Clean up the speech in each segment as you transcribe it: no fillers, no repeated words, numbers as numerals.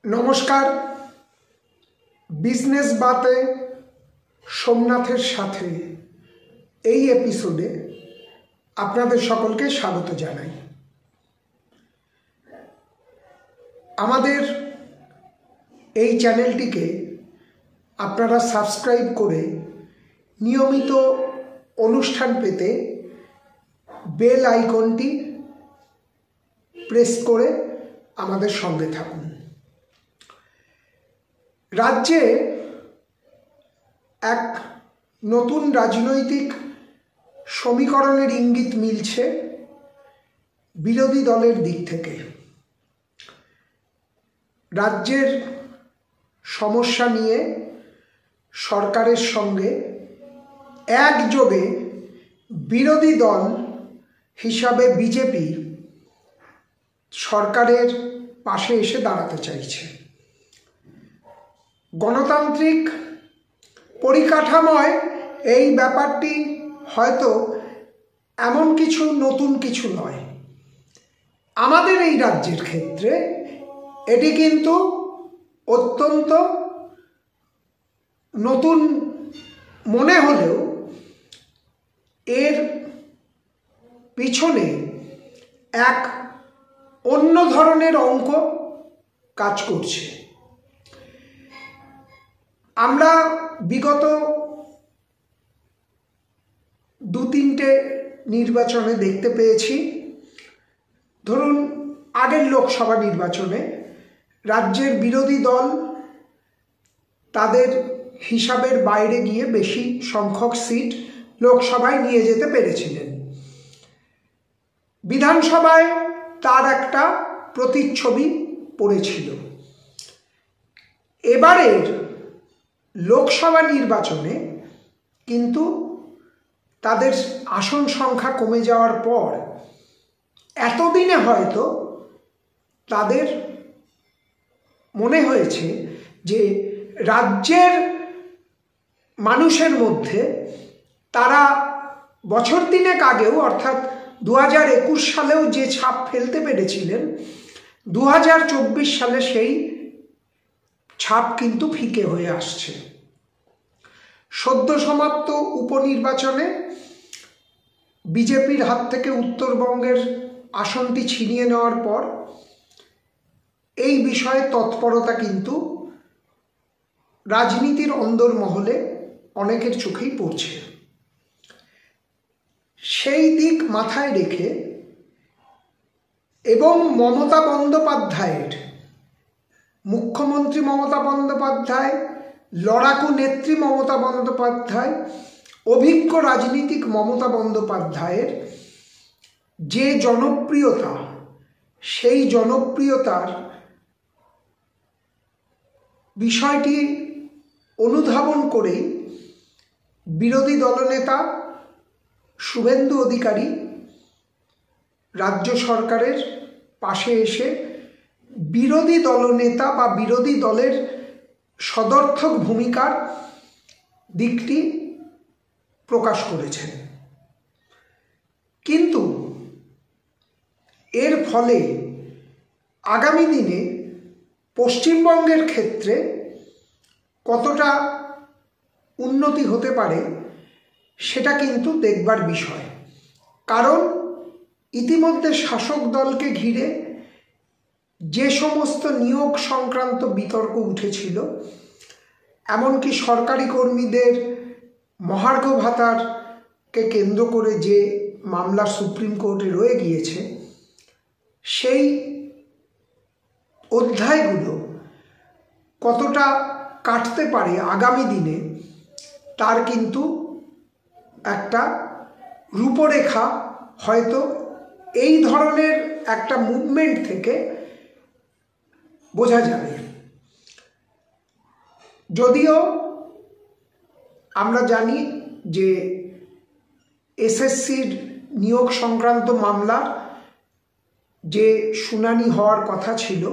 নমস্কার। বিজনেস বাতে সোমনাথের সাথে এই এপিসোডে আপনাদের সকলকে স্বাগত জানাই। আমাদের এই চ্যানেলটিকে আপনারা সাবস্ক্রাইব করে নিয়মিত অনুষ্ঠান পেতে বেল আইকনটি প্রেস করে আমাদের সঙ্গে থাকুন। রাজ্যে এক নতুন রাজনৈতিক সমীকরণের ইঙ্গিত মিলছে বিরোধী দলের দিক থেকে। রাজ্যের সমস্যা নিয়ে সরকারের সঙ্গে একযোগে বিরোধী দল হিসাবে বিজেপি সরকারের পাশে এসে দাঁড়াতে চাইছে। গণতান্ত্রিক পরিকাঠামোয় এই ব্যাপারটি হয়তো এমন কিছু নতুন কিছু নয়। আমাদের এই রাজ্যের ক্ষেত্রে এটি কিন্তু অত্যন্ত নতুন মনে হলেও এর পিছনে এক অন্য ধরনের অঙ্ক কাজ করছে। আমরা বিগত দু-তিনটে নির্বাচনে দেখতে পেয়েছি, ধরুন আগের লোকসভা নির্বাচনে রাজ্যের বিরোধী দল তাদের হিসাবের বাইরে গিয়ে বেশি সংখ্যক সিট লোকসভায় নিয়ে যেতে পেরেছিলেন। বিধানসভায় তার একটা প্রতিচ্ছবি পড়েছিল। এবারের লোকসভা নির্বাচনে কিন্তু তাদের আসন সংখ্যা কমে যাওয়ার পর এতদিনে হয়তো তাদের মনে হয়েছে যে রাজ্যের মানুষের মধ্যে তারা বছর তিনেক আগেও অর্থাৎ 2021 সালেও যে ছাপ ফেলতে পেরেছিলেন, 2024 সালে সেই ছাপ কিন্তু ফিকে হয়ে আসছে। সদ্য সমাপ্ত উপনির্বাচনে বিজেপির হাত থেকে উত্তরবঙ্গের আসনটি ছিনিয়ে নেওয়ার পর এই বিষয়ে তৎপরতা কিন্তু রাজনীতির অন্দরমহলে অনেকের চোখেই পড়ছে। সেই দিক মাথায় রেখে এবং মমতা বন্দ্যোপাধ্যায়ের, মুখ্যমন্ত্রী মমতা বন্দ্যোপাধ্যায়, লড়াকু নেত্রী মমতা বন্দ্যোপাধ্যায়, অভিজ্ঞ রাজনীতিক মমতা বন্দ্যোপাধ্যায়ের যে জনপ্রিয়তা, সেই জনপ্রিয়তার বিষয়টি অনুধাবন করে বিরোধী দলনেতা শুভেন্দু অধিকারী রাজ্য সরকারের পাশে এসে বিরোধী দলনেতা বা বিরোধী দলের সদর্থক ভূমিকার দিকটি প্রকাশ করেছেন। কিন্তু এর ফলে আগামী দিনে পশ্চিমবঙ্গের ক্ষেত্রে কতটা উন্নতি হতে পারে সেটা কিন্তু দেখবার বিষয়। কারণ ইতিমধ্যে শাসক দলকে ঘিরে যে সমস্ত নিয়োগ সংক্রান্ত বিতর্ক উঠেছিল, এমনকি সরকারি কর্মীদের মহার্ঘ ভাতারকে কেন্দ্র করে যে মামলা সুপ্রিম কোর্টে রয়ে গিয়েছে, সেই অধ্যায়গুলো কতটা কাটতে পারে আগামী দিনে তার কিন্তু একটা রূপরেখা হয়তো এই ধরনের একটা মুভমেন্ট থেকে বোঝা যাবে। যদিও আমরা জানি যে এসএসসির নিয়োগ সংক্রান্ত মামলার যে শুনানি হওয়ার কথা ছিল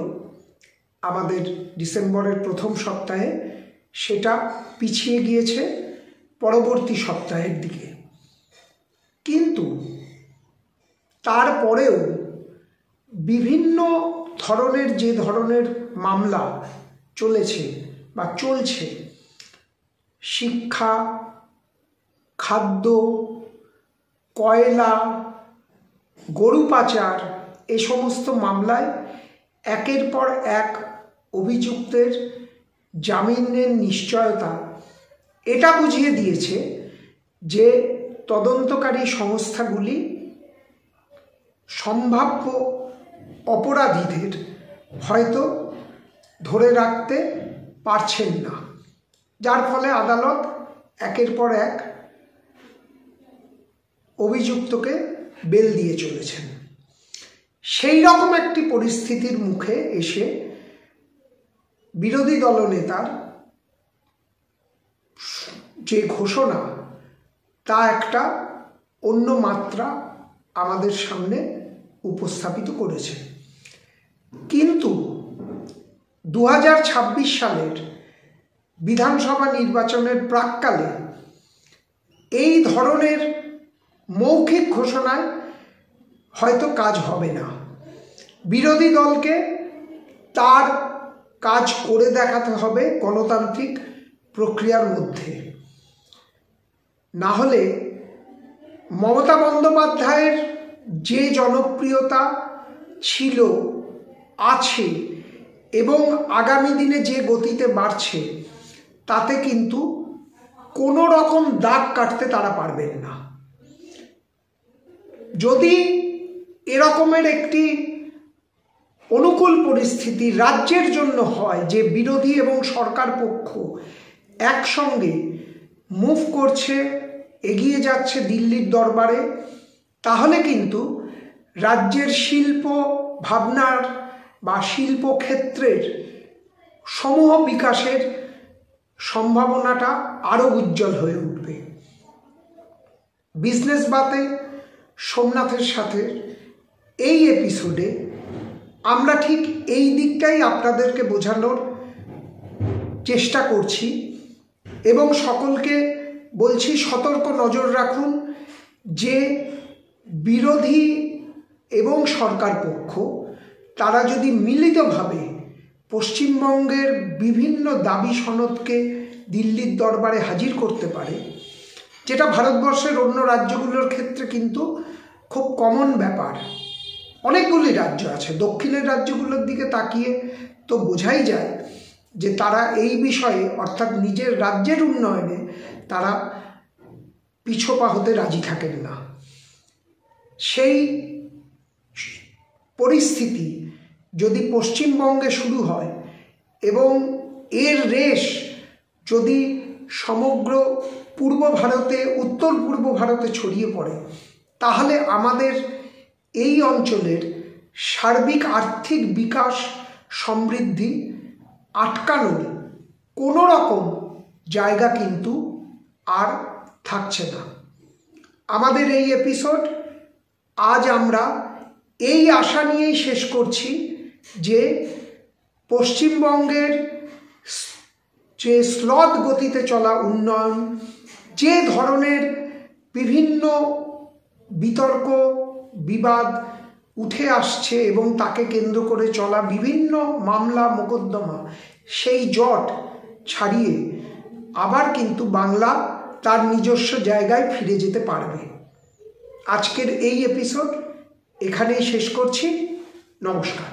আমাদের ডিসেম্বরের প্রথম সপ্তাহে, সেটা পিছিয়ে গিয়েছে পরবর্তী সপ্তাহের দিকে। কিন্তু তারপরেও বিভিন্ন যে ধরনের মামলা চলেছে বা চলছে, শিক্ষা, খাদ্য, কয়লা, গরু পাচার, এ সমস্ত মামলায় একের পর এক অভিযুক্তের জামিনের নিশ্চয়তা এটা বুঝিয়ে দিয়েছে যে তদন্তকারী সংস্থাগুলি সম্ভাব্য অপরাধীদের হয়তো ধরে রাখতে পারছেন না, যার ফলে আদালত একের পর এক অভিযুক্তকে বেল দিয়ে চলেছেন। সেই রকম একটি পরিস্থিতির মুখে এসে বিরোধী দলনেতার যে ঘোষণা, তা একটা অন্য মাত্রা আমাদের সামনে উপস্থাপিত করেছে। কিন্তু 2026 সালের বিধানসভা নির্বাচনের প্রাক্কালে এই ধরনের মৌখিক ঘোষণায় হয়তো কাজ হবে না। বিরোধী দলকে তার কাজ করে দেখাতে হবে গণতান্ত্রিক প্রক্রিয়ার মধ্যে। না হলে মমতা বন্দ্যোপাধ্যায়ের যে জনপ্রিয়তা ছিল, আছে এবং আগামী দিনে যে গতিতে বাড়ছে, তাতে কিন্তু কোনো রকম দাগ কাটতে তারা পারবেন না। যদি এরকমের একটি অনুকূল পরিস্থিতি রাজ্যের জন্য হয় যে বিরোধী এবং সরকার পক্ষ একসঙ্গে মুভ করছে, এগিয়ে যাচ্ছে দিল্লির দরবারে, তাহলে কিন্তু রাজ্যের শিল্প ভাবনার বা শিল্পক্ষেত্রের সমূহ বিকাশের সম্ভাবনাটা আরও উজ্জ্বল হয়ে উঠবে। বিজনেস বাতে সোমনাথের সাথে এই এপিসোডে আমরা ঠিক এই দিকটাই আপনাদেরকে বোঝানোর চেষ্টা করছি এবং সকলকে বলছি সতর্ক নজর রাখুন যে বিরোধী এবং সরকার পক্ষ তারা যদি মিলিতভাবে পশ্চিমবঙ্গের বিভিন্ন দাবি সনদকে দিল্লির দরবারে হাজির করতে পারে, যেটা ভারতবর্ষের অন্য রাজ্যগুলোর ক্ষেত্রে কিন্তু খুব কমন ব্যাপার। অনেকগুলি রাজ্য আছে, দক্ষিণের রাজ্যগুলোর দিকে তাকিয়ে তো বোঝাই যায় যে তারা এই বিষয়ে অর্থাৎ নিজের রাজ্যের উন্নয়নে তারা পিছপা হতে রাজি থাকেন না। সেই পরিস্থিতি যদি পশ্চিমবঙ্গে শুরু হয় এবং এর রেশ যদি সমগ্র পূর্ব ভারতে, উত্তর পূর্ব ভারতে ছড়িয়ে পড়ে, তাহলে আমাদের এই অঞ্চলের সার্বিক আর্থিক বিকাশ সমৃদ্ধি আটকানোর কোনো রকম জায়গা কিন্তু আর থাকছে না। আমাদের এই এপিসোড আজ আমরা এই আশা নিয়েই শেষ করছি যে পশ্চিমবঙ্গের যে স্লথ গতিতে চলা উন্নয়ন, যে ধরনের বিভিন্ন বিতর্ক বিবাদ উঠে আসছে এবং তাকে কেন্দ্র করে চলা বিভিন্ন মামলা মোকদ্দমা, সেই জট ছাড়িয়ে আবার কিন্তু বাংলা তার নিজস্ব জায়গায় ফিরে যেতে পারবে। আজকের এই এপিসোড এখানেই শেষ করছি। নমস্কার।